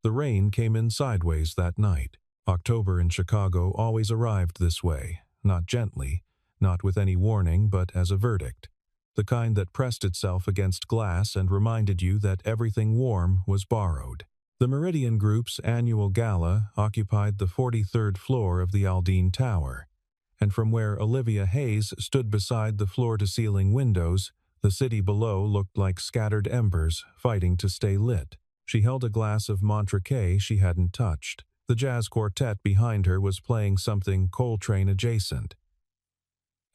The rain came in sideways that night. October in Chicago always arrived this way, not gently, not with any warning, but as a verdict. The kind that pressed itself against glass and reminded you that everything warm was borrowed. The Meridian Group's annual gala occupied the 43rd floor of the Aldine Tower, and from where Olivia Hayes stood beside the floor-to-ceiling windows, the city below looked like scattered embers fighting to stay lit. She held a glass of Montrachet she hadn't touched. The jazz quartet behind her was playing something Coltrane adjacent,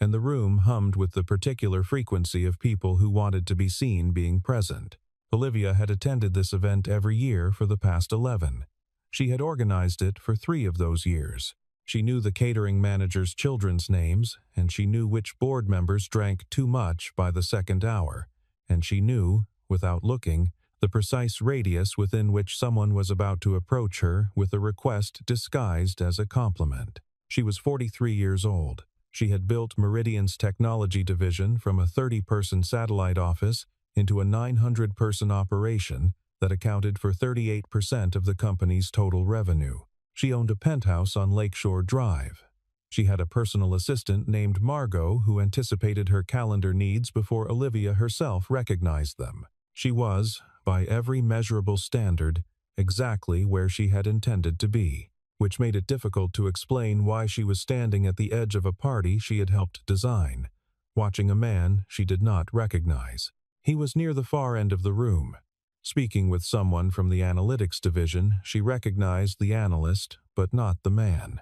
and the room hummed with the particular frequency of people who wanted to be seen being present. Olivia had attended this event every year for the past 11. She had organized it for 3 of those years. She knew the catering manager's children's names, and she knew which board members drank too much by the second hour, and she knew, without looking, the precise radius within which someone was about to approach her with a request disguised as a compliment. She was 43 years old. She had built Meridian's technology division from a 30-person satellite office into a 900-person operation that accounted for 38% of the company's total revenue. She owned a penthouse on Lakeshore Drive. She had a personal assistant named Margot who anticipated her calendar needs before Olivia herself recognized them. She was, by every measurable standard, exactly where she had intended to be, which made it difficult to explain why she was standing at the edge of a party she had helped design, watching a man she did not recognize. He was near the far end of the room. Speaking with someone from the analytics division, she recognized the analyst, but not the man.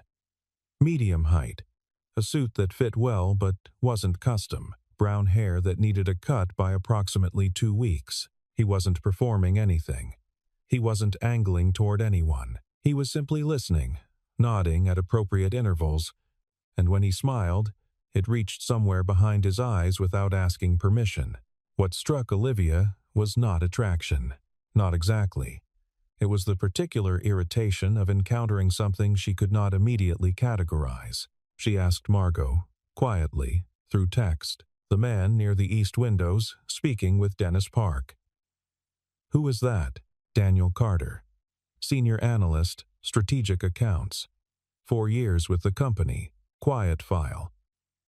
Medium height, a suit that fit well but wasn't custom, brown hair that needed a cut by approximately 2 weeks. He wasn't performing anything. He wasn't angling toward anyone. He was simply listening, nodding at appropriate intervals, and when he smiled, it reached somewhere behind his eyes without asking permission. What struck Olivia was not attraction. Not exactly. It was the particular irritation of encountering something she could not immediately categorize. She asked Margot, quietly, through text, the man near the east windows, speaking with Dennis Park. "Who is that?" "Daniel Carter. Senior Analyst, Strategic Accounts. 4 years with the company. Quiet file.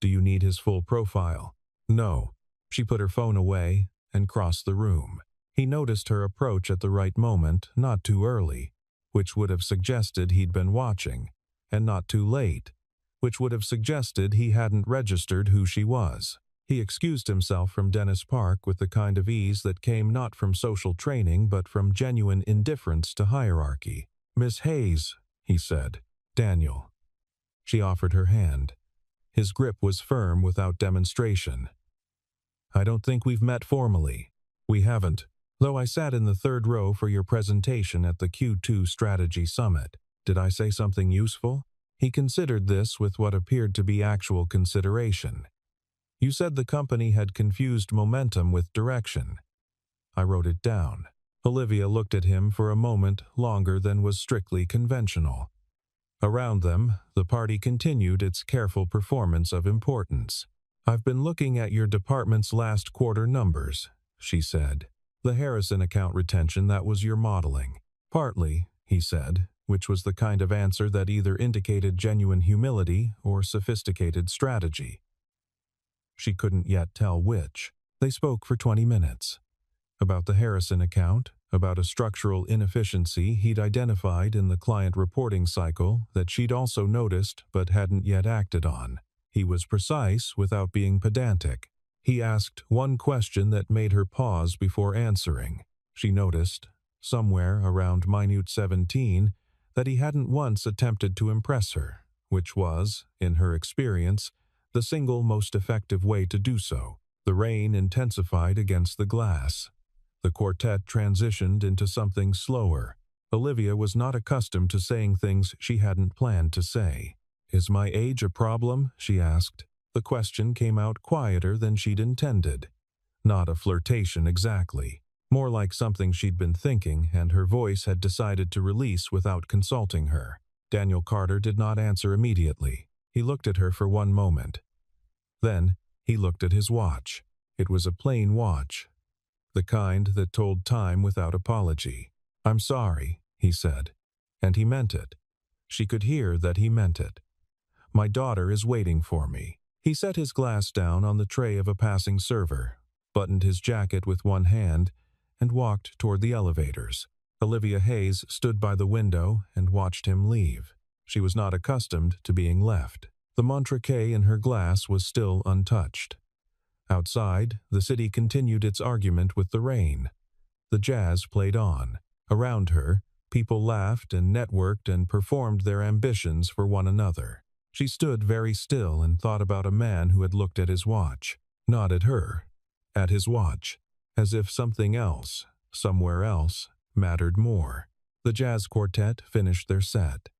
Do you need his full profile?" "No." She put her phone away and crossed the room. He noticed her approach at the right moment, not too early, which would have suggested he'd been watching, and not too late, which would have suggested he hadn't registered who she was. He excused himself from Dennis Park with the kind of ease that came not from social training but from genuine indifference to hierarchy. "Miss Hayes," he said. "Daniel." She offered her hand. His grip was firm without demonstration. "I don't think we've met formally." "We haven't, though I sat in the 3rd row for your presentation at the Q2 Strategy Summit. Did I say something useful?" He considered this with what appeared to be actual consideration. "You said the company had confused momentum with direction." I wrote it down. Olivia looked at him for a moment longer than was strictly conventional. Around them, the party continued its careful performance of importance. "I've been looking at your department's last quarter numbers," she said. "The Harrison account retention, that was your modeling." "Partly," he said, which was the kind of answer that either indicated genuine humility or sophisticated strategy. She couldn't yet tell which. They spoke for 20 minutes. About the Harrison account, about a structural inefficiency he'd identified in the client reporting cycle that she'd also noticed but hadn't yet acted on. He was precise without being pedantic. He asked one question that made her pause before answering. She noticed, somewhere around minute 17, that he hadn't once attempted to impress her, which was, in her experience, the single most effective way to do so. The rain intensified against the glass. The quartet transitioned into something slower. Olivia was not accustomed to saying things she hadn't planned to say. "Is my age a problem?" she asked. The question came out quieter than she'd intended. Not a flirtation exactly. More like something she'd been thinking and her voice had decided to release without consulting her. Daniel Carter did not answer immediately. He looked at her for one moment. Then, he looked at his watch. It was a plain watch, the kind that told time without apology. "I'm sorry," he said. And he meant it. She could hear that he meant it. My daughter is waiting for me. He set his glass down on the tray of a passing server, buttoned his jacket with one hand, and walked toward the elevators. Olivia Hayes stood by the window and watched him leave. She was not accustomed to being left. The Montrachet in her glass was still untouched. Outside, the city continued its argument with the rain. The jazz played on. Around her, people laughed and networked and performed their ambitions for one another. She stood very still and thought about a man who had looked at his watch. Not at her. At his watch. As if something else, somewhere else, mattered more. The jazz quartet finished their set.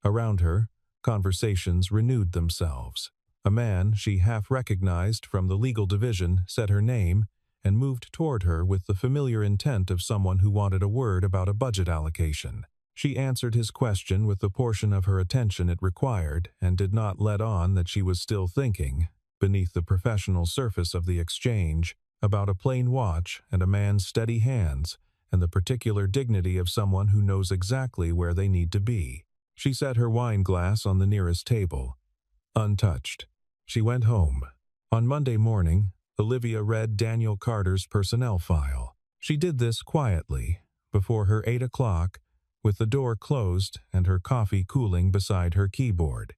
Around her, conversations renewed themselves. A man she half recognized from the legal division said her name and moved toward her with the familiar intent of someone who wanted a word about a budget allocation. She answered his question with the portion of her attention it required and did not let on that she was still thinking, beneath the professional surface of the exchange, about a plain watch and a man's steady hands and the particular dignity of someone who knows exactly where they need to be. She set her wine glass on the nearest table, untouched. She went home. On Monday morning, Olivia read Daniel Carter's personnel file. She did this quietly, before her 8 o'clock, with the door closed and her coffee cooling beside her keyboard.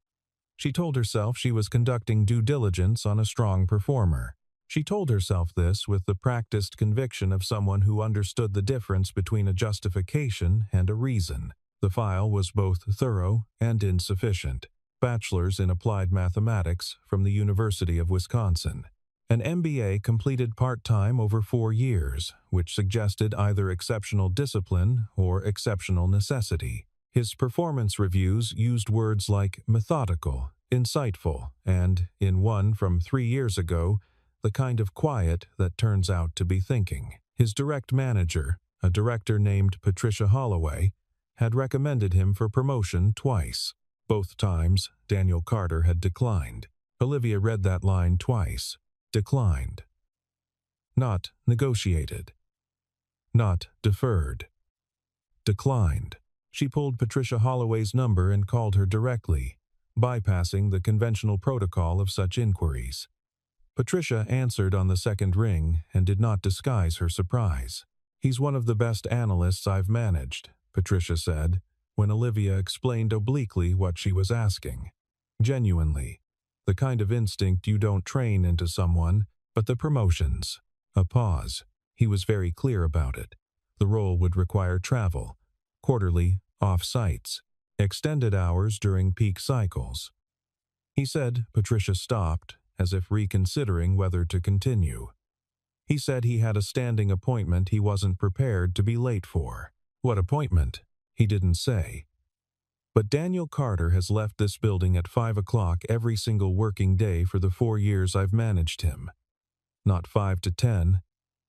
She told herself she was conducting due diligence on a strong performer. She told herself this with the practiced conviction of someone who understood the difference between a justification and a reason. The file was both thorough and insufficient. Bachelor's in Applied Mathematics from the University of Wisconsin. An MBA completed part-time over 4 years, which suggested either exceptional discipline or exceptional necessity. His performance reviews used words like methodical, insightful, and, in one from 3 years ago, the kind of quiet that turns out to be thinking. His direct manager, a director named Patricia Holloway, had recommended him for promotion twice. Both times, Daniel Carter had declined. Olivia read that line twice. Declined. Not negotiated. Not deferred. Declined. She pulled Patricia Holloway's number and called her directly, bypassing the conventional protocol of such inquiries. Patricia answered on the second ring and did not disguise her surprise. "He's one of the best analysts I've managed," Patricia said, when Olivia explained obliquely what she was asking. Genuinely. The kind of instinct you don't train into someone, but the promotions. A pause. He was very clear about it. The role would require travel, quarterly, off-sites, extended hours during peak cycles. He said Patricia stopped, as if reconsidering whether to continue. He said he had a standing appointment he wasn't prepared to be late for. What appointment? He didn't say. But Daniel Carter has left this building at 5 o'clock every single working day for the 4 years I've managed him. Not 5 to 10,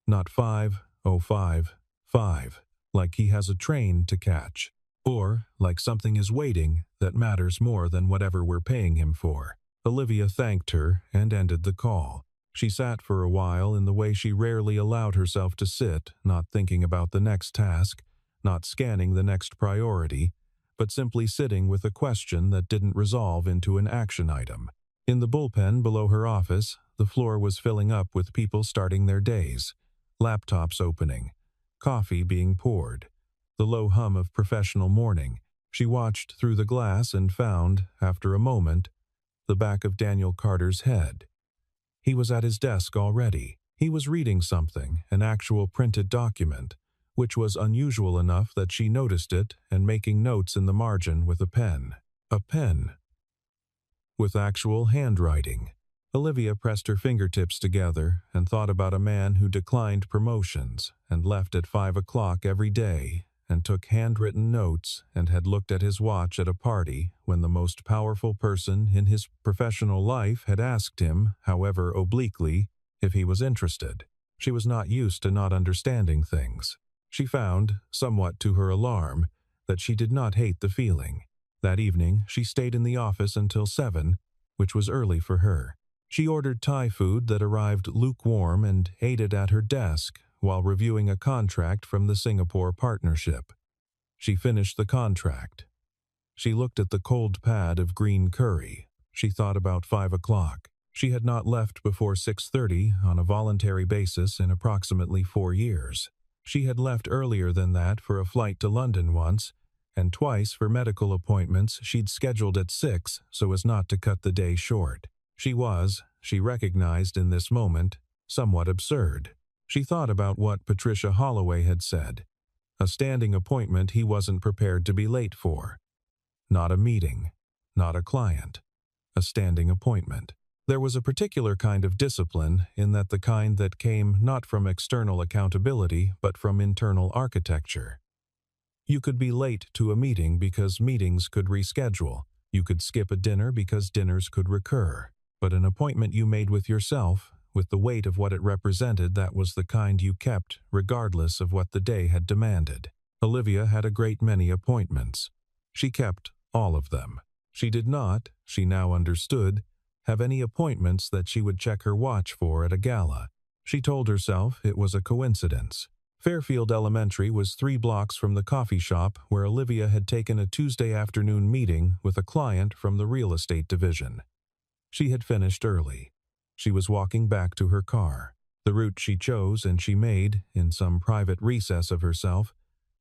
not 5:05, 5, like he has a train to catch, or like something is waiting that matters more than whatever we're paying him for. Olivia thanked her and ended the call. She sat for a while in the way she rarely allowed herself to sit, not thinking about the next task, not scanning the next priority, but simply sitting with a question that didn't resolve into an action item. In the bullpen below her office, the floor was filling up with people starting their days, laptops opening, coffee being poured, the low hum of professional morning. She watched through the glass and found, after a moment, the back of Daniel Carter's head. He was at his desk already. He was reading something, an actual printed document, which was unusual enough that she noticed it and making notes in the margin with a pen. A pen. With actual handwriting. Olivia pressed her fingertips together and thought about a man who declined promotions and left at 5 o'clock every day and took handwritten notes and had looked at his watch at a party when the most powerful person in his professional life had asked him, however obliquely, if he was interested. She was not used to not understanding things. She found, somewhat to her alarm, that she did not hate the feeling. That evening, she stayed in the office until 7, which was early for her. She ordered Thai food that arrived lukewarm and ate it at her desk while reviewing a contract from the Singapore partnership. She finished the contract. She looked at the cold pad of green curry. She thought about 5 o'clock. She had not left before 6:30 on a voluntary basis in approximately 4 years. She had left earlier than that for a flight to London once, and twice for medical appointments she'd scheduled at 6 so as not to cut the day short. She recognized in this moment, somewhat absurd. She thought about what Patricia Holloway had said. A standing appointment he wasn't prepared to be late for. Not a meeting, not a client. A standing appointment. There was a particular kind of discipline in that the kind that came not from external accountability but from internal architecture. You could be late to a meeting because meetings could reschedule. You could skip a dinner because dinners could recur. But an appointment you made with yourself, with the weight of what it represented, that was the kind you kept, regardless of what the day had demanded. Olivia had a great many appointments. She kept all of them. She did not, she now understood, have any appointments that she would check her watch for at a gala. She told herself it was a coincidence. Fairfield Elementary was 3 blocks from the coffee shop where Olivia had taken a Tuesday afternoon meeting with a client from the real estate division. She had finished early. She was walking back to her car. The route she chose and she made, in some private recess of herself,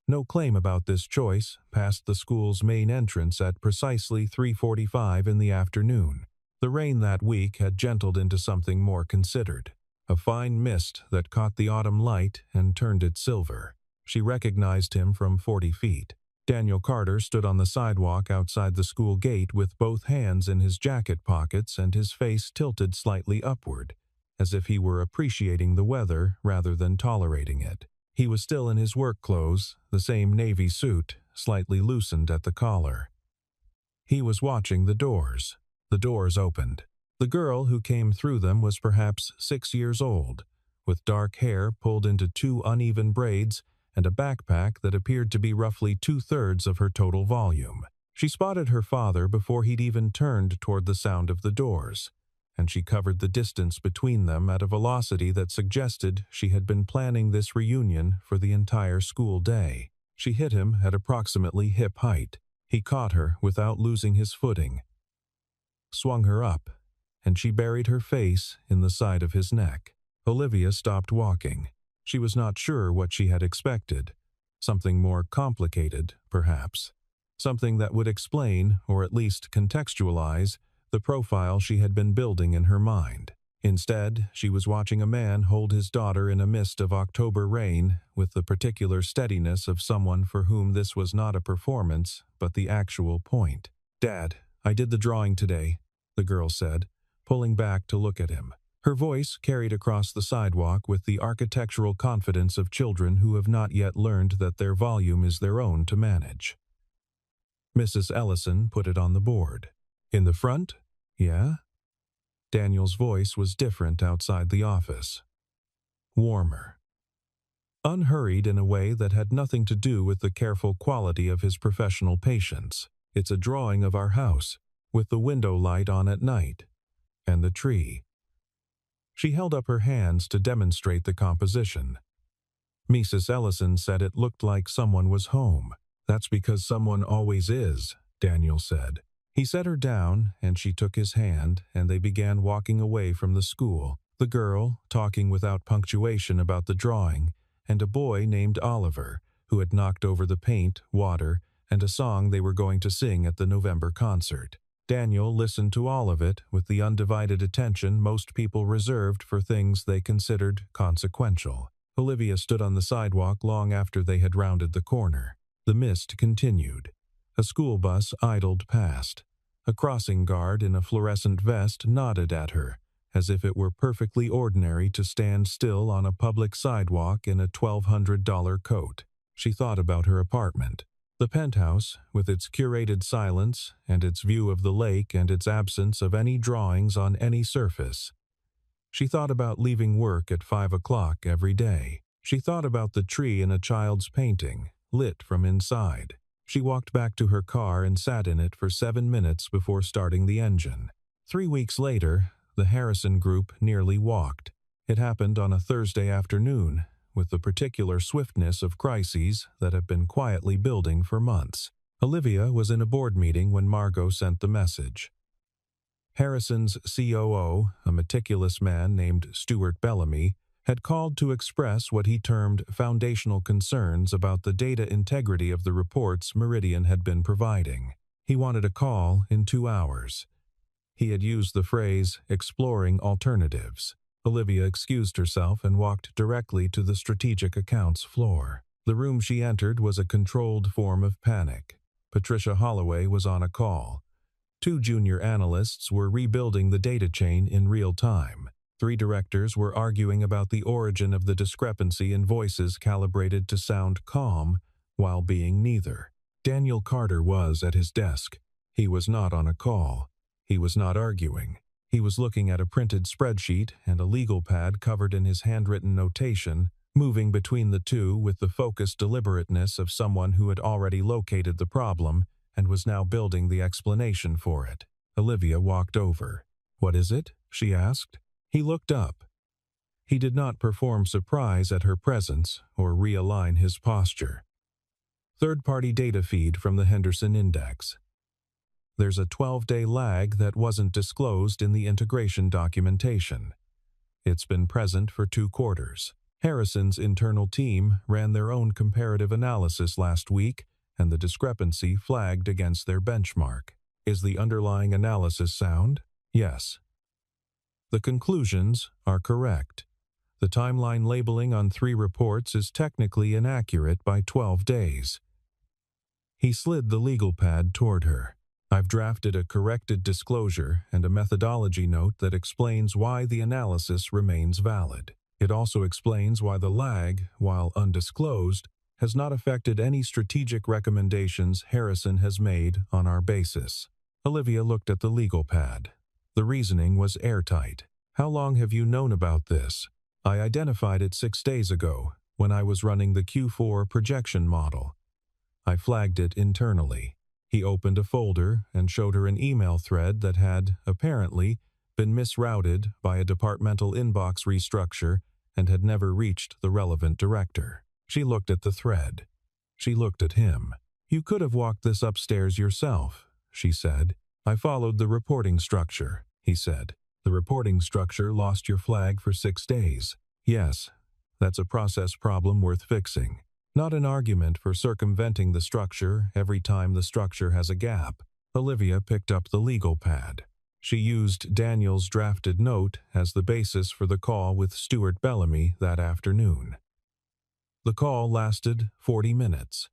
no claim about this choice, past the school's main entrance at precisely 3:45 in the afternoon. The rain that week had gentled into something more considered. A fine mist that caught the autumn light and turned it silver. She recognized him from 40 feet. Daniel Carter stood on the sidewalk outside the school gate with both hands in his jacket pockets and his face tilted slightly upward, as if he were appreciating the weather rather than tolerating it. He was still in his work clothes, the same navy suit, slightly loosened at the collar. He was watching the doors. The doors opened. The girl who came through them was perhaps 6 years old, with dark hair pulled into 2 uneven braids and a backpack that appeared to be roughly 2/3 of her total volume. She spotted her father before he'd even turned toward the sound of the doors, and she covered the distance between them at a velocity that suggested she had been planning this reunion for the entire school day. She hit him at approximately hip height. He caught her without losing his footing, swung her up, and she buried her face in the side of his neck. Olivia stopped walking. She was not sure what she had expected. Something more complicated, perhaps. Something that would explain, or at least contextualize, the profile she had been building in her mind. Instead, she was watching a man hold his daughter in a mist of October rain with the particular steadiness of someone for whom this was not a performance, but the actual point. "Dad, I did the drawing today," the girl said, pulling back to look at him. Her voice carried across the sidewalk with the architectural confidence of children who have not yet learned that their volume is their own to manage. Mrs. Ellison put it on the board. "In the front? Yeah?" Daniel's voice was different outside the office. Warmer. Unhurried in a way that had nothing to do with the careful quality of his professional patience. "It's a drawing of our house, with the window light on at night. And the tree." She held up her hands to demonstrate the composition. Mrs. Ellison said it looked like someone was home. "That's because someone always is," Daniel said. He set her down, and she took his hand, and they began walking away from the school, the girl talking without punctuation about the drawing, and a boy named Oliver, who had knocked over the paint, water, and a song they were going to sing at the November concert. Daniel listened to all of it with the undivided attention most people reserved for things they considered consequential. Olivia stood on the sidewalk long after they had rounded the corner. The mist continued. A school bus idled past. A crossing guard in a fluorescent vest nodded at her, as if it were perfectly ordinary to stand still on a public sidewalk in a $1,200 coat. She thought about her apartment. The penthouse, with its curated silence and its view of the lake and its absence of any drawings on any surface. She thought about leaving work at 5 o'clock every day. She thought about the tree in a child's painting, lit from inside. She walked back to her car and sat in it for 7 minutes before starting the engine. 3 weeks later, the Harrison group nearly walked. It happened on a Thursday afternoon, with the particular swiftness of crises that have been quietly building for months. Olivia was in a board meeting when Margot sent the message. Harrison's COO, a meticulous man named Stuart Bellamy, had called to express what he termed foundational concerns about the data integrity of the reports Meridian had been providing. He wanted a call in 2 hours. He had used the phrase, exploring alternatives. Olivia excused herself and walked directly to the strategic accounts floor. The room she entered was a controlled form of panic. Patricia Holloway was on a call. 2 junior analysts were rebuilding the data chain in real time. 3 directors were arguing about the origin of the discrepancy in voices calibrated to sound calm while being neither. Daniel Carter was at his desk. He was not on a call. He was not arguing. He was looking at a printed spreadsheet and a legal pad covered in his handwritten notation, moving between the two with the focused deliberateness of someone who had already located the problem and was now building the explanation for it. Olivia walked over. "What is it?" she asked. He looked up. He did not perform surprise at her presence or realign his posture. Third-party data feed from the Henderson Index. There's a 12-day lag that wasn't disclosed in the integration documentation. It's been present for 2 quarters. Harrison's internal team ran their own comparative analysis last week, and the discrepancy flagged against their benchmark. Is the underlying analysis sound? Yes. The conclusions are correct. The timeline labeling on 3 reports is technically inaccurate by 12 days. He slid the legal pad toward her. I've drafted a corrected disclosure and a methodology note that explains why the analysis remains valid. It also explains why the lag, while undisclosed, has not affected any strategic recommendations Harrison has made on our basis. Olivia looked at the legal pad. The reasoning was airtight. How long have you known about this? I identified it 6 days ago, when I was running the Q4 projection model. I flagged it internally. He opened a folder and showed her an email thread that had, apparently, been misrouted by a departmental inbox restructure and had never reached the relevant director. She looked at the thread. She looked at him. You could have walked this upstairs yourself, she said. I followed the reporting structure, he said. The reporting structure lost your flag for 6 days. Yes, that's a process problem worth fixing. Not an argument for circumventing the structure every time the structure has a gap. Olivia picked up the legal pad. She used Daniel's drafted note as the basis for the call with Stuart Bellamy that afternoon. The call lasted 40 minutes.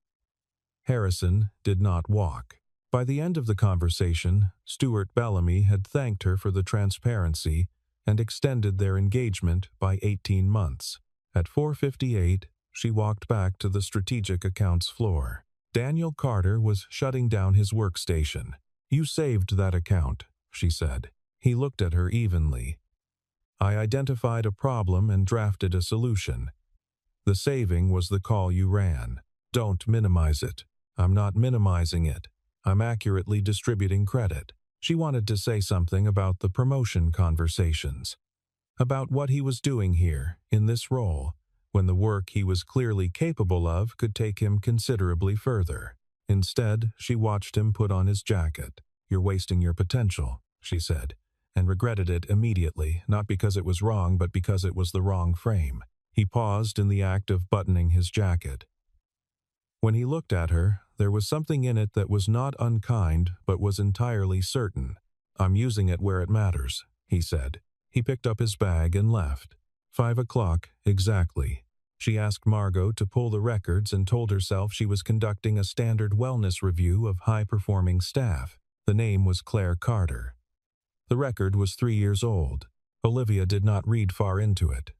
Harrison did not walk. By the end of the conversation, Stuart Bellamy had thanked her for the transparency and extended their engagement by 18 months. At 4:58, she walked back to the strategic accounts floor. Daniel Carter was shutting down his workstation. You saved that account, she said. He looked at her evenly. I identified a problem and drafted a solution. The saving was the call you ran. Don't minimize it. I'm not minimizing it. I'm accurately distributing credit. She wanted to say something about the promotion conversations, about what he was doing here, in this role, when the work he was clearly capable of could take him considerably further. Instead, she watched him put on his jacket. You're wasting your potential, she said, and regretted it immediately, not because it was wrong, but because it was the wrong frame. He paused in the act of buttoning his jacket. When he looked at her, there was something in it that was not unkind, but was entirely certain. I'm using it where it matters, he said. He picked up his bag and left. 5 o'clock, exactly. She asked Margot to pull the records and told herself she was conducting a standard wellness review of high-performing staff. The name was Claire Carter. The record was 3 years old. Olivia did not read far into it.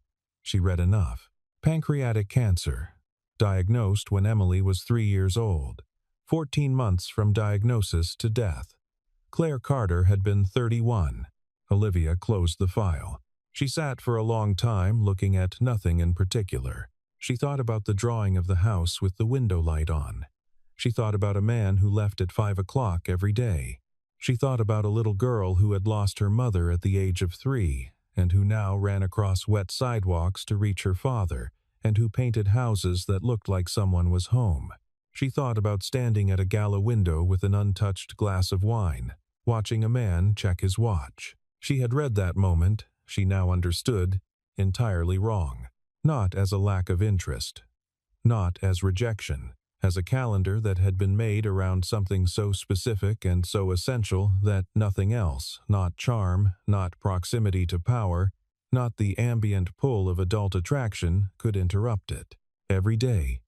She read enough. Pancreatic cancer. Diagnosed when Emily was 3 years old. 14 months from diagnosis to death. Claire Carter had been 31. Olivia closed the file. She sat for a long time looking at nothing in particular. She thought about the drawing of the house with the window light on. She thought about a man who left at 5 o'clock every day. She thought about a little girl who had lost her mother at the age of 3 and who now ran across wet sidewalks to reach her father and who painted houses that looked like someone was home. She thought about standing at a gala window with an untouched glass of wine, watching a man check his watch. She had read that moment, she now understood, entirely wrong. Not as a lack of interest, not as rejection, as a calendar that had been made around something so specific and so essential that nothing else, not charm, not proximity to power, not the ambient pull of adult attraction, could interrupt it. Every day.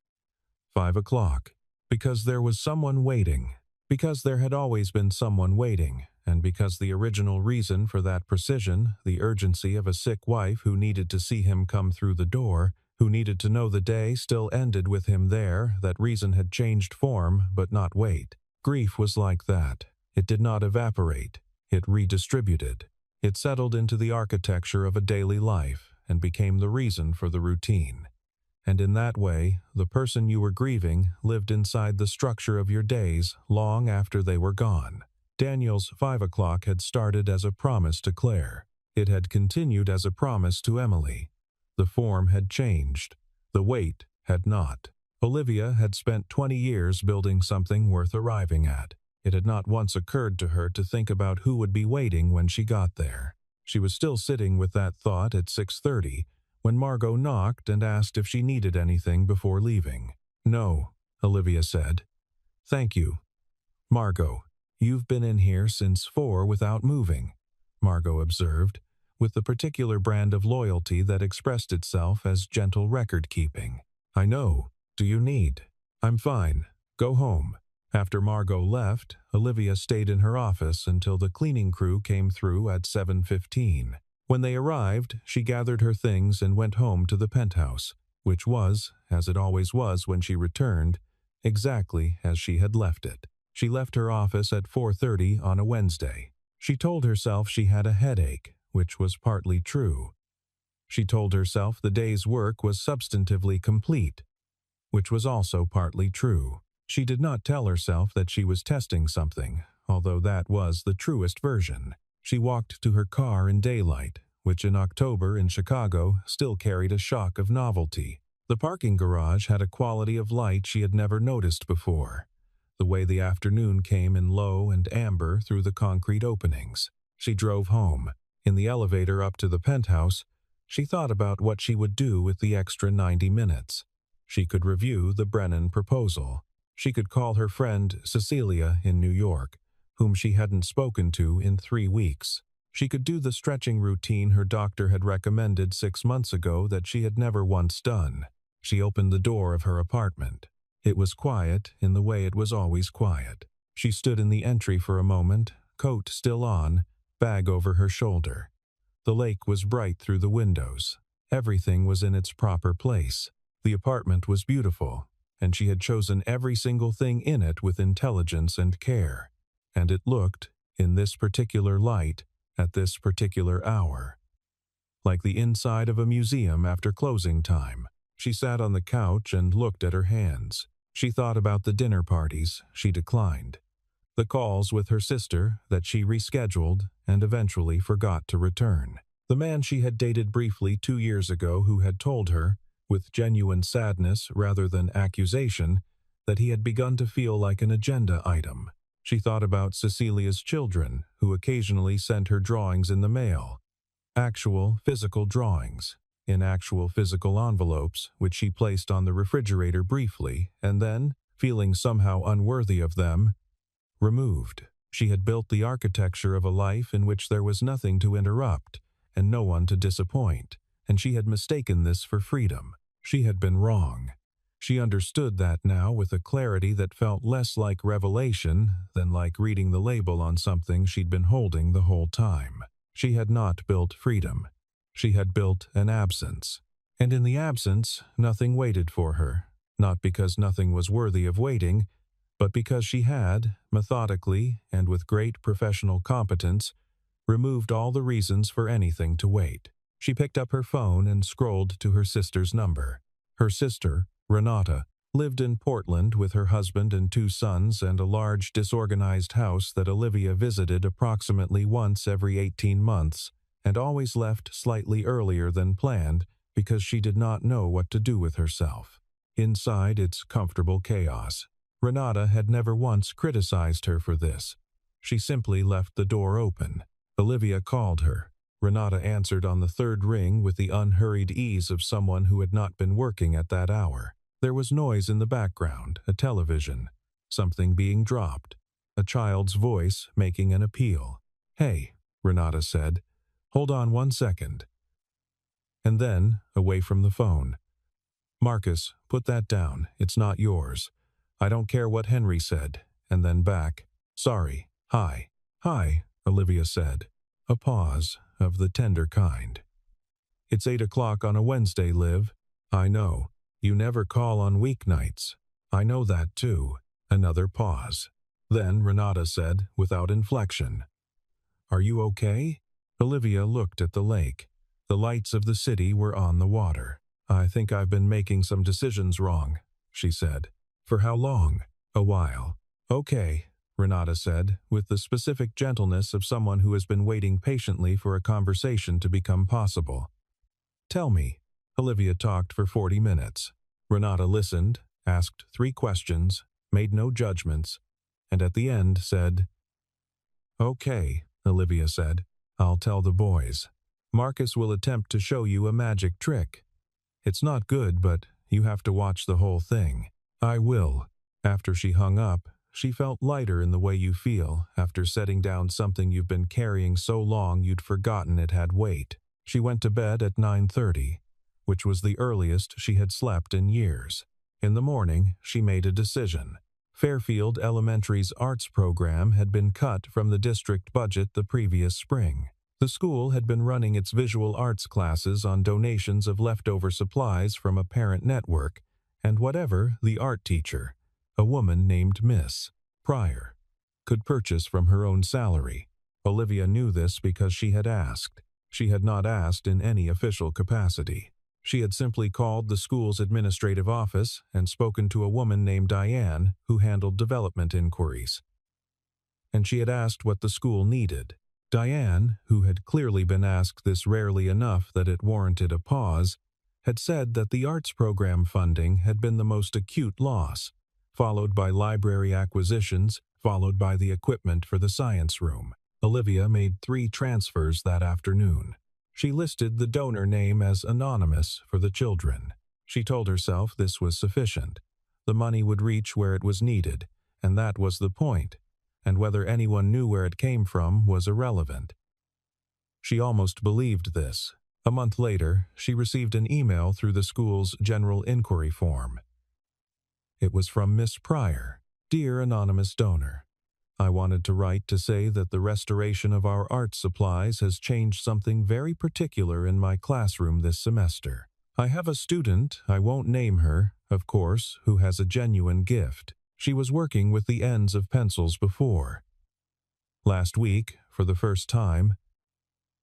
5 o'clock. Because there was someone waiting. Because there had always been someone waiting, and because the original reason for that precision, the urgency of a sick wife who needed to see him come through the door, who needed to know the day still ended with him there, that reason had changed form but not weight. Grief was like that. It did not evaporate. It redistributed. It settled into the architecture of a daily life and became the reason for the routine. And in that way, the person you were grieving lived inside the structure of your days long after they were gone. Daniel's 5 o'clock had started as a promise to Claire. It had continued as a promise to Emily. The form had changed. The weight had not. Olivia had spent 20 years building something worth arriving at. It had not once occurred to her to think about who would be waiting when she got there. She was still sitting with that thought at 6:30, when Margot knocked and asked if she needed anything before leaving. "No," Olivia said. "Thank you." "Margot, you've been in here since 4 without moving," Margot observed, with the particular brand of loyalty that expressed itself as gentle record-keeping. "I know. Do you need?" "I'm fine. Go home." After Margot left, Olivia stayed in her office until the cleaning crew came through at 7:15. When they arrived, she gathered her things and went home to the penthouse, which was, as it always was when she returned, exactly as she had left it. She left her office at 4:30 on a Wednesday. She told herself she had a headache, which was partly true. She told herself the day's work was substantively complete, which was also partly true. She did not tell herself that she was testing something, although that was the truest version. She walked to her car in daylight, which in October in Chicago still carried a shock of novelty. The parking garage had a quality of light she had never noticed before, the way the afternoon came in low and amber through the concrete openings. She drove home. In the elevator up to the penthouse, she thought about what she would do with the extra 90 minutes. She could review the Brennan proposal. She could call her friend Cecilia in New York, whom she hadn't spoken to in 3 weeks. She could do the stretching routine her doctor had recommended 6 months ago that she had never once done. She opened the door of her apartment. It was quiet in the way it was always quiet. She stood in the entry for a moment, coat still on, bag over her shoulder. The lake was bright through the windows. Everything was in its proper place. The apartment was beautiful, and she had chosen every single thing in it with intelligence and care. And it looked, in this particular light, at this particular hour, like the inside of a museum after closing time. She sat on the couch and looked at her hands. She thought about the dinner parties she declined, the calls with her sister that she rescheduled and eventually forgot to return, the man she had dated briefly 2 years ago who had told her, with genuine sadness rather than accusation, that he had begun to feel like an agenda item. She thought about Cecilia's children, who occasionally sent her drawings in the mail. Actual, physical drawings, in actual physical envelopes, which she placed on the refrigerator briefly, and then, feeling somehow unworthy of them, removed. She had built the architecture of a life in which there was nothing to interrupt, and no one to disappoint, and she had mistaken this for freedom. She had been wrong. She understood that now with a clarity that felt less like revelation than like reading the label on something she'd been holding the whole time. She had not built freedom. She had built an absence. And in the absence, nothing waited for her, not because nothing was worthy of waiting, but because she had, methodically and with great professional competence, removed all the reasons for anything to wait. She picked up her phone and scrolled to her sister's number. Her sister, Renata, lived in Portland with her husband and 2 sons and a large disorganized house that Olivia visited approximately once every 18 months and always left slightly earlier than planned because she did not know what to do with herself. Inside its comfortable chaos, Renata had never once criticized her for this. She simply left the door open. Olivia called her. Renata answered on the third ring with the unhurried ease of someone who had not been working at that hour. There was noise in the background, a television, something being dropped, a child's voice making an appeal. "Hey," Renata said, "hold on 1 second." And then, away from the phone. "Marcus, put that down. It's not yours. I don't care what Henry said." And then back. "Sorry. Hi." "Hi," Olivia said. A pause of the tender kind. "It's 8 o'clock on a Wednesday, Liv. I know. You never call on weeknights. I know that too." Another pause. Then Renata said, without inflection, "Are you okay?" Olivia looked at the lake. The lights of the city were on the water. "I think I've been making some decisions wrong," she said. "For how long?" "A while." "Okay," Renata said, with the specific gentleness of someone who has been waiting patiently for a conversation to become possible. "Tell me." Olivia talked for 40 minutes. Renata listened, asked 3 questions, made no judgments, and at the end said, "Okay," Olivia said. "I'll tell the boys. Marcus will attempt to show you a magic trick. It's not good, but you have to watch the whole thing." "I will." After she hung up, she felt lighter in the way you feel after setting down something you've been carrying so long you'd forgotten it had weight. She went to bed at 9:30, which was the earliest she had slept in years. In the morning, she made a decision. Fairfield Elementary's arts program had been cut from the district budget the previous spring. The school had been running its visual arts classes on donations of leftover supplies from a parent network and whatever the art teacher, a woman named Miss Pryor, could purchase from her own salary. Olivia knew this because she had asked. She had not asked in any official capacity. She had simply called the school's administrative office and spoken to a woman named Diane who handled development inquiries. And she had asked what the school needed. Diane, who had clearly been asked this rarely enough that it warranted a pause, had said that the arts program funding had been the most acute loss, followed by library acquisitions, followed by the equipment for the science room. Olivia made 3 transfers that afternoon. She listed the donor name as anonymous for the children. She told herself this was sufficient. The money would reach where it was needed, and that was the point, and whether anyone knew where it came from was irrelevant. She almost believed this. A month later, she received an email through the school's general inquiry form. It was from Miss Pryor. "Dear anonymous donor, I wanted to write to say that the restoration of our art supplies has changed something very particular in my classroom this semester. I have a student, I won't name her, of course, who has a genuine gift. She was working with the ends of pencils before. Last week, for the first time,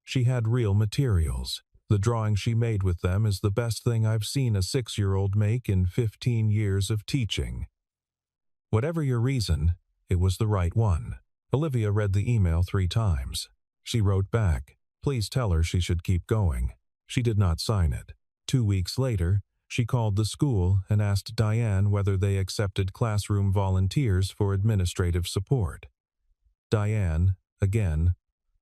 she had real materials. The drawing she made with them is the best thing I've seen a 6-year-old make in 15 years of teaching. Whatever your reason, it was the right one." Olivia read the email 3 times. She wrote back, "Please tell her she should keep going." She did not sign it. 2 weeks later, she called the school and asked Diane whether they accepted classroom volunteers for administrative support. Diane, again,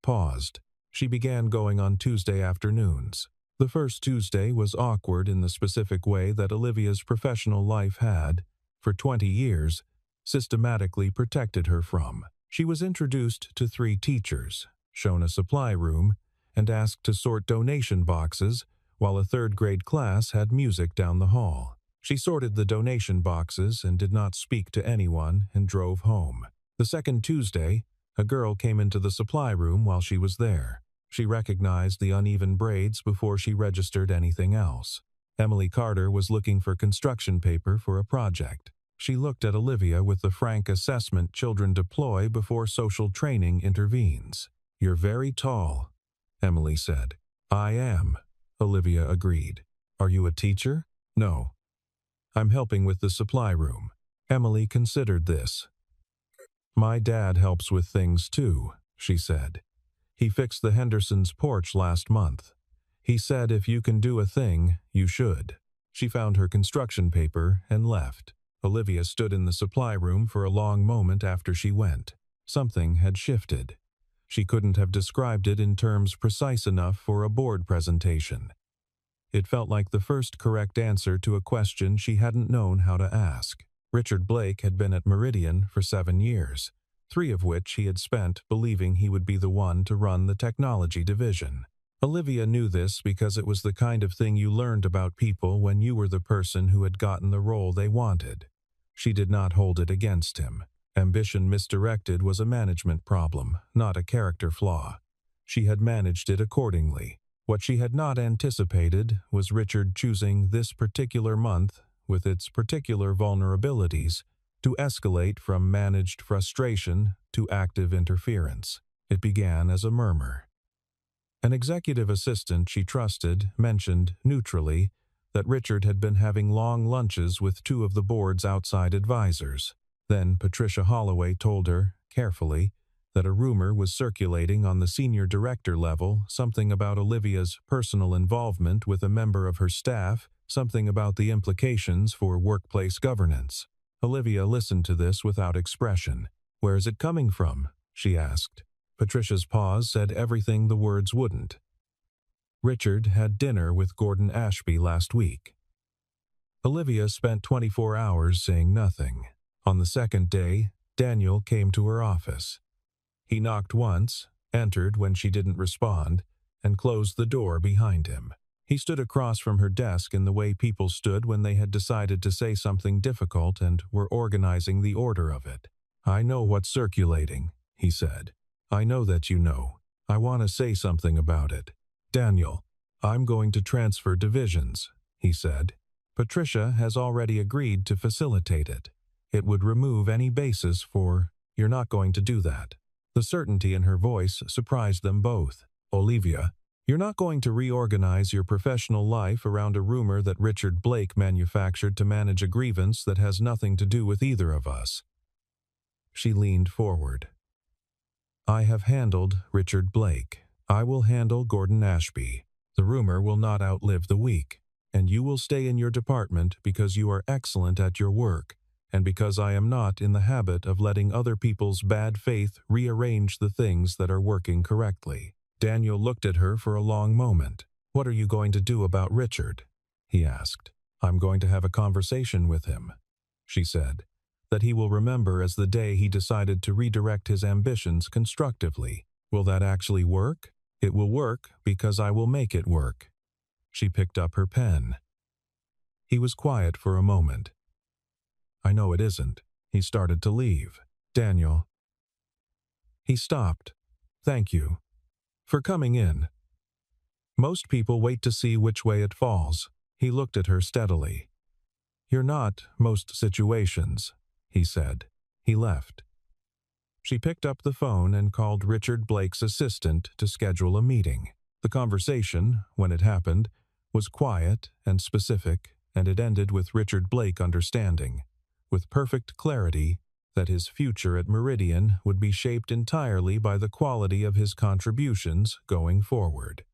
paused. She began going on Tuesday afternoons. The first Tuesday was awkward in the specific way that Olivia's professional life had, for 20 years, systematically protected her from. She was introduced to 3 teachers, shown a supply room, and asked to sort donation boxes, while a 3rd-grade class had music down the hall. She sorted the donation boxes and did not speak to anyone and drove home. The second Tuesday, a girl came into the supply room while she was there. She recognized the uneven braids before she registered anything else. Emily Carter was looking for construction paper for a project. She looked at Olivia with the frank assessment children deploy before social training intervenes. "You're very tall," Emily said. "I am," Olivia agreed. "Are you a teacher?" "No. I'm helping with the supply room." Emily considered this. "My dad helps with things too," she said. "He fixed the Hendersons' porch last month. He said if you can do a thing, you should. She found her construction paper and left. Olivia stood in the supply room for a long moment after she went. Something had shifted. She couldn't have described it in terms precise enough for a board presentation. It felt like the first correct answer to a question she hadn't known how to ask. Richard Blake had been at Meridian for 7 years, 3 of which he had spent believing he would be the one to run the technology division. Olivia knew this because it was the kind of thing you learned about people when you were the person who had gotten the role they wanted. She did not hold it against him. Ambition misdirected was a management problem, not a character flaw. She had managed it accordingly. What she had not anticipated was Richard choosing this particular month, with its particular vulnerabilities, to escalate from managed frustration to active interference. It began as a murmur. An executive assistant she trusted mentioned, neutrally, that Richard had been having long lunches with 2 of the board's outside advisors. Then Patricia Holloway told her, carefully, that a rumor was circulating on the senior director level, something about Olivia's personal involvement with a member of her staff, something about the implications for workplace governance. Olivia listened to this without expression. "Where is it coming from?" she asked. Patricia's pause said everything the words wouldn't. Richard had dinner with Gordon Ashby last week. Olivia spent 24 hours saying nothing. On the second day, Daniel came to her office. He knocked once, entered when she didn't respond, and closed the door behind him. He stood across from her desk in the way people stood when they had decided to say something difficult and were organizing the order of it. "I know what's circulating," he said. "I know that you know. I want to say something about it. Daniel, I'm going to transfer divisions," he said. "Patricia has already agreed to facilitate it. It would remove any basis for, you're not going to do that." The certainty in her voice surprised them both. "Olivia, you're not going to reorganize your professional life around a rumor that Richard Blake manufactured to manage a grievance that has nothing to do with either of us." She leaned forward. "I have handled Richard Blake. I will handle Gordon Ashby. The rumor will not outlive the week, and you will stay in your department because you are excellent at your work, and because I am not in the habit of letting other people's bad faith rearrange the things that are working correctly." Daniel looked at her for a long moment. "What are you going to do about Richard?" he asked. "I'm going to have a conversation with him," she said, "that he will remember as the day he decided to redirect his ambitions constructively. Will that actually work? It will work because I will make it work." She picked up her pen. He was quiet for a moment. "I know it isn't." He started to leave. "Daniel." He stopped. "Thank you for coming in. Most people wait to see which way it falls." He looked at her steadily. "You're not most situations," he said. He left. She picked up the phone and called Richard Blake's assistant to schedule a meeting. The conversation, when it happened, was quiet and specific, and it ended with Richard Blake understanding, with perfect clarity, that his future at Meridian would be shaped entirely by the quality of his contributions going forward.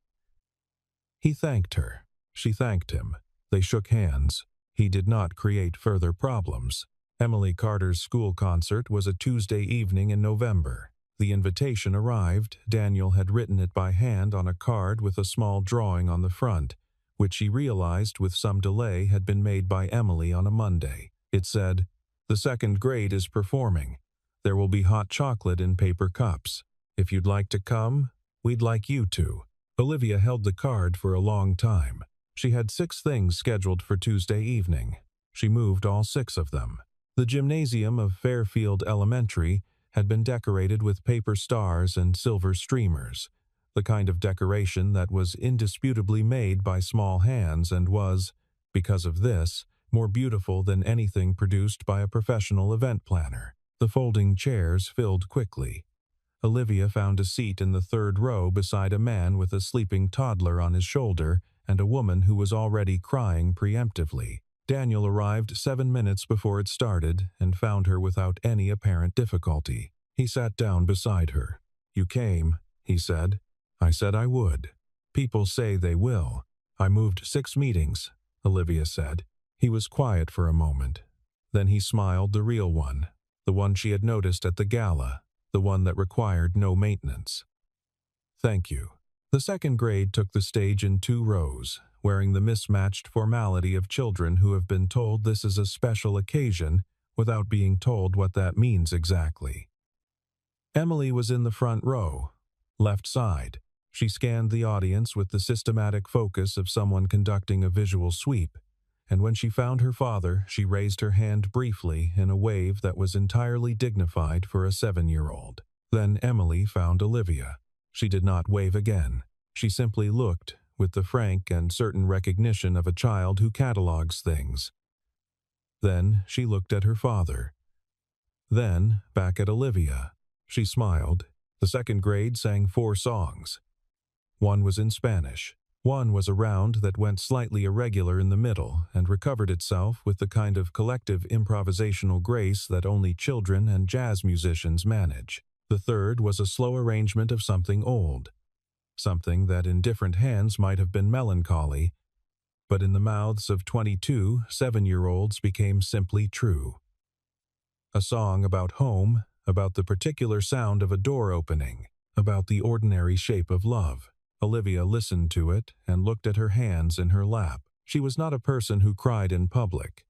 He thanked her. She thanked him. They shook hands. He did not create further problems. Emily Carter's school concert was a Tuesday evening in November. The invitation arrived. Daniel had written it by hand on a card with a small drawing on the front, which she realized with some delay had been made by Emily on a Monday. It said, "The second grade is performing. There will be hot chocolate in paper cups. If you'd like to come, we'd like you to." Olivia held the card for a long time. She had 6 things scheduled for Tuesday evening. She moved all 6 of them. The gymnasium of Fairfield Elementary had been decorated with paper stars and silver streamers, the kind of decoration that was indisputably made by small hands and was, because of this, more beautiful than anything produced by a professional event planner. The folding chairs filled quickly. Olivia found a seat in the 3rd row beside a man with a sleeping toddler on his shoulder and a woman who was already crying preemptively. Daniel arrived 7 minutes before it started and found her without any apparent difficulty. He sat down beside her. "You came," he said. "I said I would." People say they will. I moved 6 meetings, Olivia said. He was quiet for a moment. Then he smiled, the real one, the one she had noticed at the gala, the one that required no maintenance. Thank you. The second grade took the stage in 2 rows, wearing the mismatched formality of children who have been told this is a special occasion without being told what that means exactly. Emily was in the front row, left side. She scanned the audience with the systematic focus of someone conducting a visual sweep, and when she found her father, she raised her hand briefly in a wave that was entirely dignified for a 7-year-old. Then Emily found Olivia. She did not wave again. She simply looked, with the frank and certain recognition of a child who catalogs things. Then she looked at her father. Then back at Olivia. She smiled. The second grade sang 4 songs. One was in Spanish. One was a round that went slightly irregular in the middle and recovered itself with the kind of collective improvisational grace that only children and jazz musicians manage. The third was a slow arrangement of something old, something that in different hands might have been melancholy, but in the mouths of 22 7-year-olds became simply true. A song about home, about the particular sound of a door opening, about the ordinary shape of love. Olivia listened to it and looked at her hands in her lap. She was not a person who cried in public.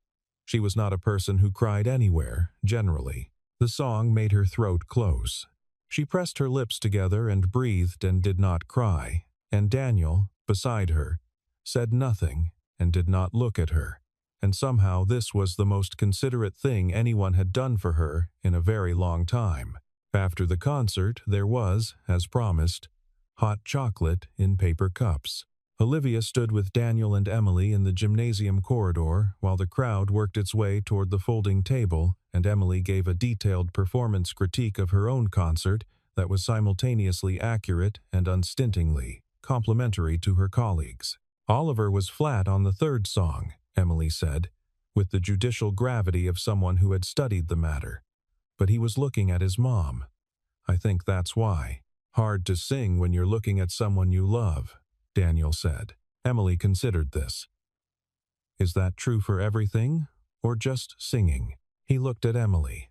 She was not a person who cried anywhere, generally. The song made her throat close. She pressed her lips together and breathed and did not cry, and Daniel, beside her, said nothing and did not look at her, and somehow this was the most considerate thing anyone had done for her in a very long time. After the concert, there was, as promised, hot chocolate in paper cups. Olivia stood with Daniel and Emily in the gymnasium corridor while the crowd worked its way toward the folding table, and Emily gave a detailed performance critique of her own concert that was simultaneously accurate and unstintingly complimentary to her colleagues. Oliver was flat on the third song, Emily said, with the judicial gravity of someone who had studied the matter. But he was looking at his mom. I think that's why. Hard to sing when you're looking at someone you love, Daniel said. Emily considered this. Is that true for everything, or just singing? He looked at Emily.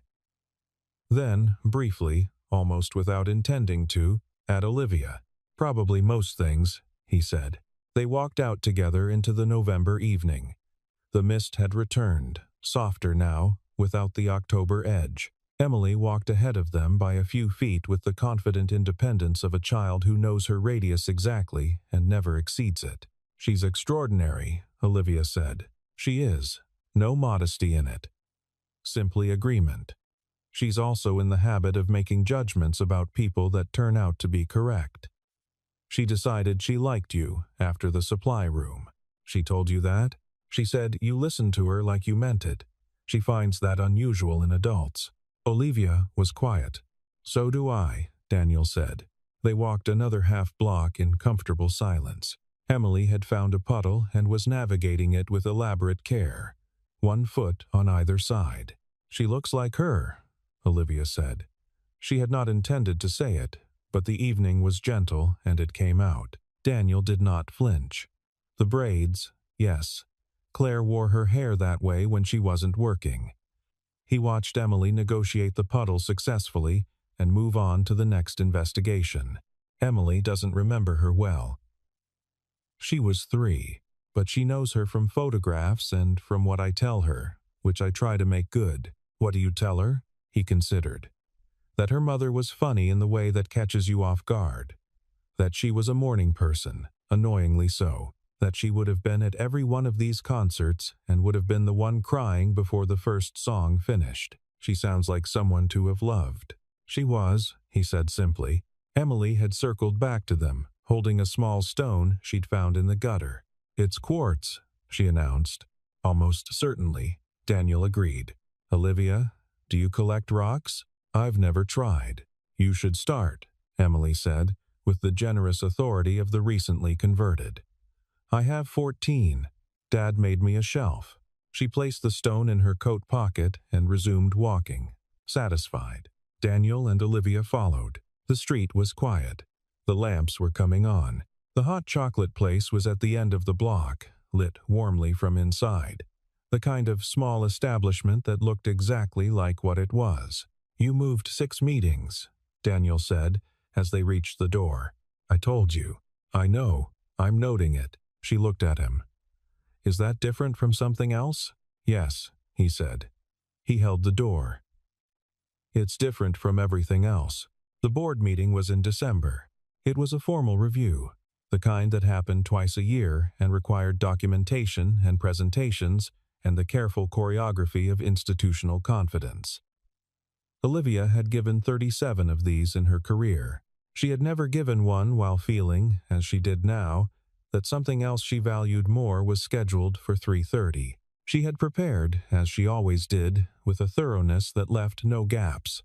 Then, briefly, almost without intending to, at Olivia. Probably most things, he said. They walked out together into the November evening. The mist had returned, softer now, without the October edge. Emily walked ahead of them by a few feet with the confident independence of a child who knows her radius exactly and never exceeds it. She's extraordinary, Olivia said. She is. No modesty in it. Simply agreement. She's also in the habit of making judgments about people that turn out to be correct. She decided she liked you after the supply room. She told you that? She said you listened to her like you meant it. She finds that unusual in adults. Olivia was quiet. So do I, Daniel said. They walked another half-block in comfortable silence. Emily had found a puddle and was navigating it with elaborate care, 1 foot on either side. She looks like her, Olivia said. She had not intended to say it, but the evening was gentle and it came out. Daniel did not flinch. The braids, yes. Claire wore her hair that way when she wasn't working. He watched Emily negotiate the puddle successfully and move on to the next investigation. Emily doesn't remember her well. She was 3, but she knows her from photographs and from what I tell her, which I try to make good. What do you tell her? He considered. That her mother was funny in the way that catches you off guard. That she was a morning person, annoyingly so. That she would have been at every one of these concerts and would have been the one crying before the first song finished. She sounds like someone to have loved. She was, he said simply. Emily had circled back to them, holding a small stone she'd found in the gutter. It's quartz, she announced. Almost certainly, Daniel agreed. Olivia, do you collect rocks? I've never tried. You should start, Emily said, with the generous authority of the recently converted. I have 14. Dad made me a shelf. She placed the stone in her coat pocket and resumed walking, satisfied. Daniel and Olivia followed. The street was quiet. The lamps were coming on. The hot chocolate place was at the end of the block, lit warmly from inside. The kind of small establishment that looked exactly like what it was. "You moved 6 meetings," Daniel said, as they reached the door. "I told you." "I know. I'm noting it." She looked at him. "Is that different from something else?" "Yes," he said. He held the door. "It's different from everything else." The board meeting was in December. It was a formal review, the kind that happened twice a year and required documentation and presentations and the careful choreography of institutional confidence. Olivia had given 37 of these in her career. She had never given one while feeling, as she did now, that something else she valued more was scheduled for 3:30. She had prepared, as she always did, with a thoroughness that left no gaps.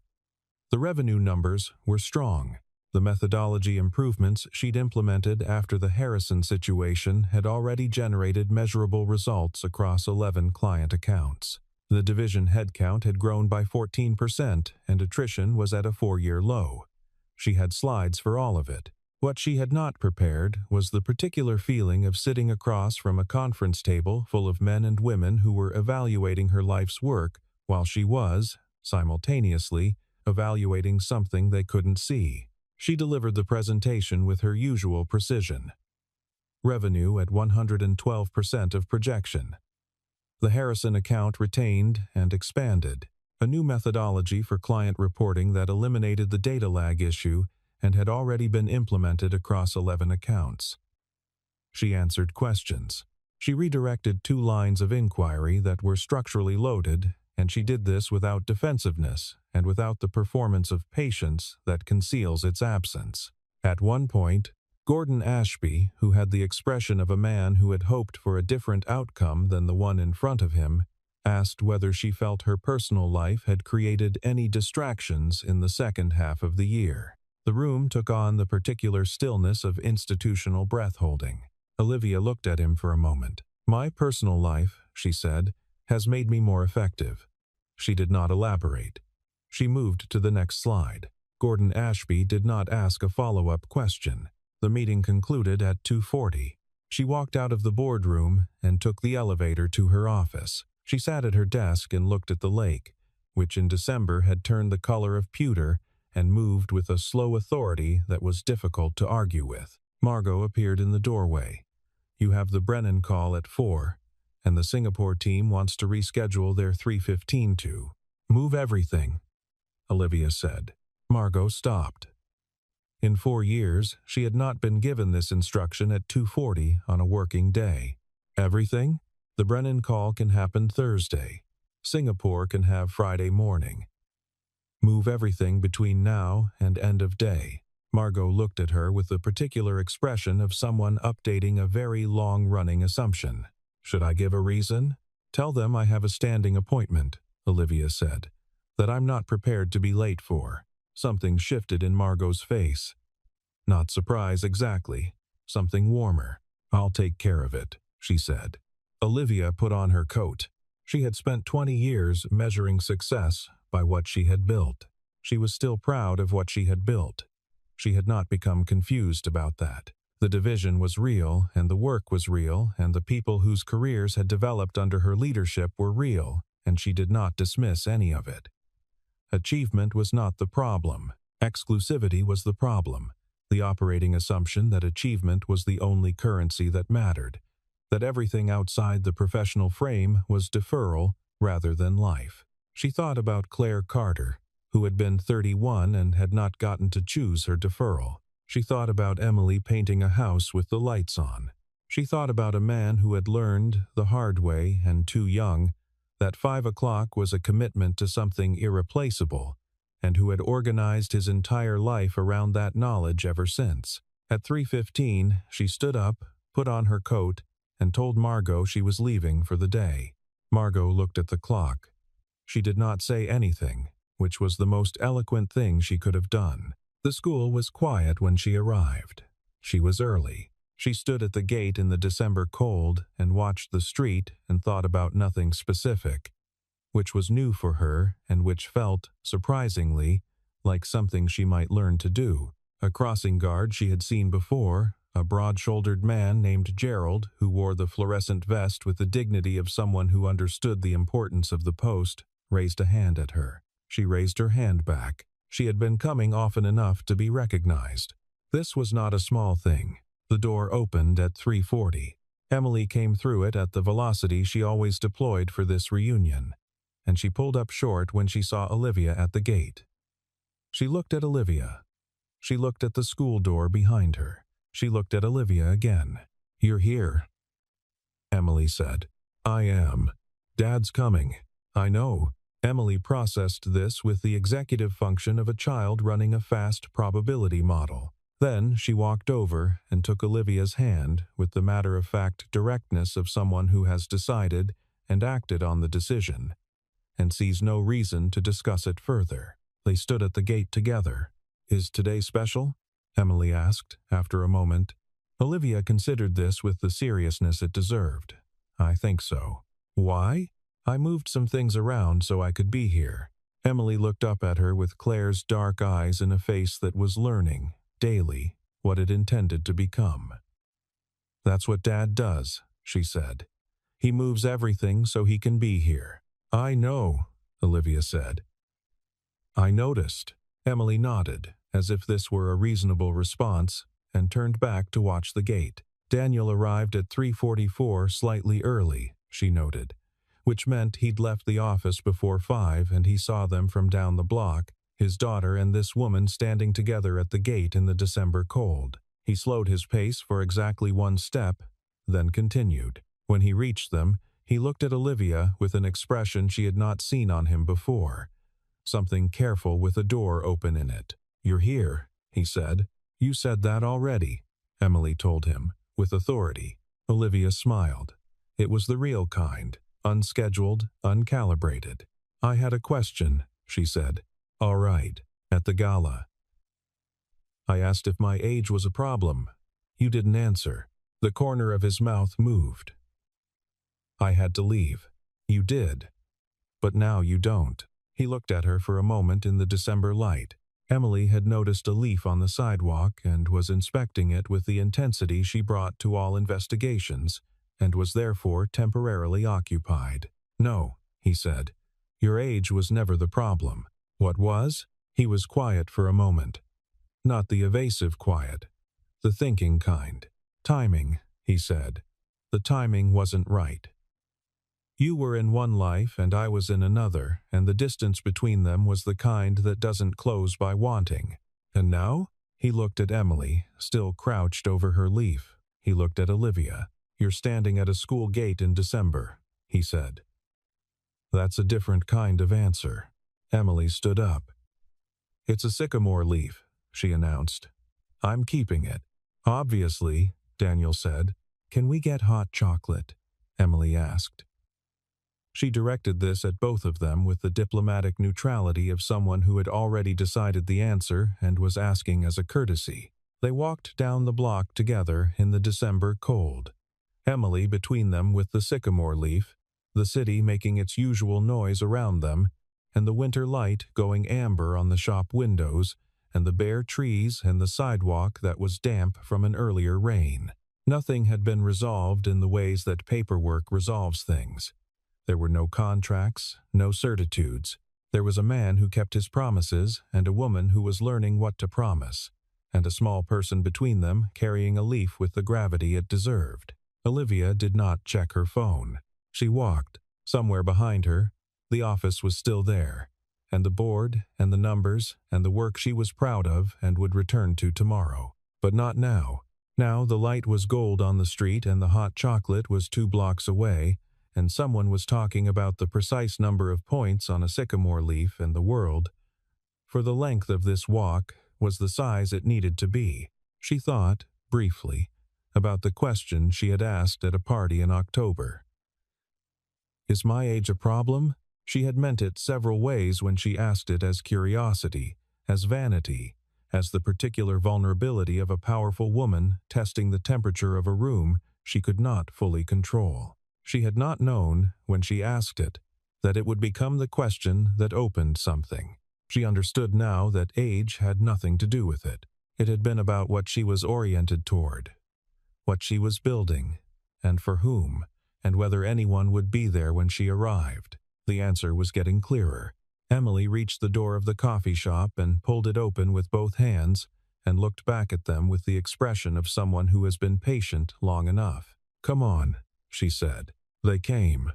The revenue numbers were strong. The methodology improvements she'd implemented after the Harrison situation had already generated measurable results across 11 client accounts. The division headcount had grown by 14% and attrition was at a 4-year low. She had slides for all of it. What she had not prepared was the particular feeling of sitting across from a conference table full of men and women who were evaluating her life's work while she was, simultaneously, evaluating something they couldn't see. She delivered the presentation with her usual precision. Revenue at 112% of projection. The Harrison account retained and expanded. A new methodology for client reporting that eliminated the data lag issue and had already been implemented across 11 accounts. She answered questions. She redirected 2 lines of inquiry that were structurally loaded, and she did this without defensiveness and without the performance of patience that conceals its absence. At one point, Gordon Ashby, who had the expression of a man who had hoped for a different outcome than the one in front of him, asked whether she felt her personal life had created any distractions in the second half of the year. The room took on the particular stillness of institutional breath-holding. Olivia looked at him for a moment. "My personal life," she said, "has made me more effective." She did not elaborate. She moved to the next slide. Gordon Ashby did not ask a follow-up question. The meeting concluded at 2:40. She walked out of the boardroom and took the elevator to her office. She sat at her desk and looked at the lake, which in December had turned the color of pewter and moved with a slow authority that was difficult to argue with. Margot appeared in the doorway. "You have the Brennan call at 4, and the Singapore team wants to reschedule their 3:15 to move everything," Olivia said. Margot stopped. In 4 years, she had not been given this instruction at 2:40 on a working day. "Everything? The Brennan call can happen Thursday. Singapore can have Friday morning. Move everything between now and end of day." Margot looked at her with the particular expression of someone updating a very long-running assumption. "Should I give a reason?" "Tell them I have a standing appointment," Olivia said, "that I'm not prepared to be late for." Something shifted in Margot's face. Not surprise exactly. Something warmer. "I'll take care of it," she said. Olivia put on her coat. She had spent 20 years measuring success by what she had built. She was still proud of what she had built. She had not become confused about that. The division was real, and the work was real, and the people whose careers had developed under her leadership were real, and she did not dismiss any of it. Achievement was not the problem. Exclusivity was the problem. The operating assumption that achievement was the only currency that mattered, that everything outside the professional frame was deferral rather than life. She thought about Claire Carter, who had been 31 and had not gotten to choose her deferral. She thought about Emily painting a house with the lights on. She thought about a man who had learned, the hard way and too young, that 5 o'clock was a commitment to something irreplaceable, and who had organized his entire life around that knowledge ever since. At 3:15, she stood up, put on her coat, and told Margot she was leaving for the day. Margot looked at the clock. She did not say anything, which was the most eloquent thing she could have done. The school was quiet when she arrived. She was early. She stood at the gate in the December cold and watched the street and thought about nothing specific, which was new for her and which felt, surprisingly, like something she might learn to do. A crossing guard she had seen before, A broad-shouldered man named Gerald, who wore the fluorescent vest with the dignity of someone who understood the importance of the post, raised a hand at her. She raised her hand back. She had been coming often enough to be recognized. This was not a small thing. The door opened at 3:40. Emily came through it at the velocity she always deployed for this reunion, and she pulled up short when she saw Olivia at the gate. She looked at Olivia. She looked at the school door behind her. She looked at Olivia again. "You're here," Emily said. "I am. Dad's coming." "I know." Emily processed this with the executive function of a child running a fast probability model. Then she walked over and took Olivia's hand with the matter-of-fact directness of someone who has decided and acted on the decision, and sees no reason to discuss it further. They stood at the gate together. "Is today special?" Emily asked, after a moment. Olivia considered this with the seriousness it deserved. "I think so." "Why?" "I moved some things around so I could be here." Emily looked up at her with Claire's dark eyes in a face that was learning, daily, what it intended to become. "That's what Dad does," she said. "He moves everything so he can be here." "I know," Olivia said. "I noticed." Emily nodded, as if this were a reasonable response, and turned back to watch the gate. Daniel arrived at 3:44, slightly early, she noted, which meant he'd left the office before 5 and he saw them from down the block, his daughter and this woman standing together at the gate in the December cold. He slowed his pace for exactly 1 step, then continued. When he reached them, he looked at Olivia with an expression she had not seen on him before. Something careful with a door open in it. "You're here," he said. "You said that already," Emily told him, with authority. Olivia smiled. It was the real kind, unscheduled, uncalibrated. "I had a question," she said. "All right, at the gala. I asked if my age was a problem. You didn't answer." The corner of his mouth moved. "I had to leave." "You did. But now you don't." He looked at her for a moment in the December light. Emily had noticed a leaf on the sidewalk and was inspecting it with the intensity she brought to all investigations, and was therefore temporarily occupied. "No," he said. "Your age was never the problem." "What was?" He was quiet for a moment. Not the evasive quiet. The thinking kind. "Timing," he said. "The timing wasn't right. You were in one life and I was in another, and the distance between them was the kind that doesn't close by wanting. And now?" He looked at Emily, still crouched over her leaf. He looked at Olivia. "You're standing at a school gate in December," he said. "That's a different kind of answer." Emily stood up. "It's a sycamore leaf," she announced. "I'm keeping it." "Obviously," Daniel said. "Can we get hot chocolate?" Emily asked. She directed this at both of them with the diplomatic neutrality of someone who had already decided the answer and was asking as a courtesy. They walked down the block together in the December cold. Emily between them with the sycamore leaf, the city making its usual noise around them, and the winter light going amber on the shop windows, and the bare trees and the sidewalk that was damp from an earlier rain. Nothing had been resolved in the ways that paperwork resolves things. There were no contracts, no certitudes. There was a man who kept his promises and a woman who was learning what to promise, and a small person between them carrying a leaf with the gravity it deserved. Olivia did not check her phone. She walked. Somewhere behind her, the office was still there, and the board and the numbers and the work she was proud of and would return to tomorrow. But not now. Now the light was gold on the street and the hot chocolate was 2 blocks away, and someone was talking about the precise number of points on a sycamore leaf, and the world, for the length of this walk, was the size it needed to be. She thought, briefly, about the question she had asked at a party in October. "Is my age a problem?" She had meant it several ways when she asked it, as curiosity, as vanity, as the particular vulnerability of a powerful woman testing the temperature of a room she could not fully control. She had not known, when she asked it, that it would become the question that opened something. She understood now that age had nothing to do with it. It had been about what she was oriented toward, what she was building, and for whom, and whether anyone would be there when she arrived. The answer was getting clearer. Emily reached the door of the coffee shop and pulled it open with both hands and looked back at them with the expression of someone who has been patient long enough. "Come on," she said. They came.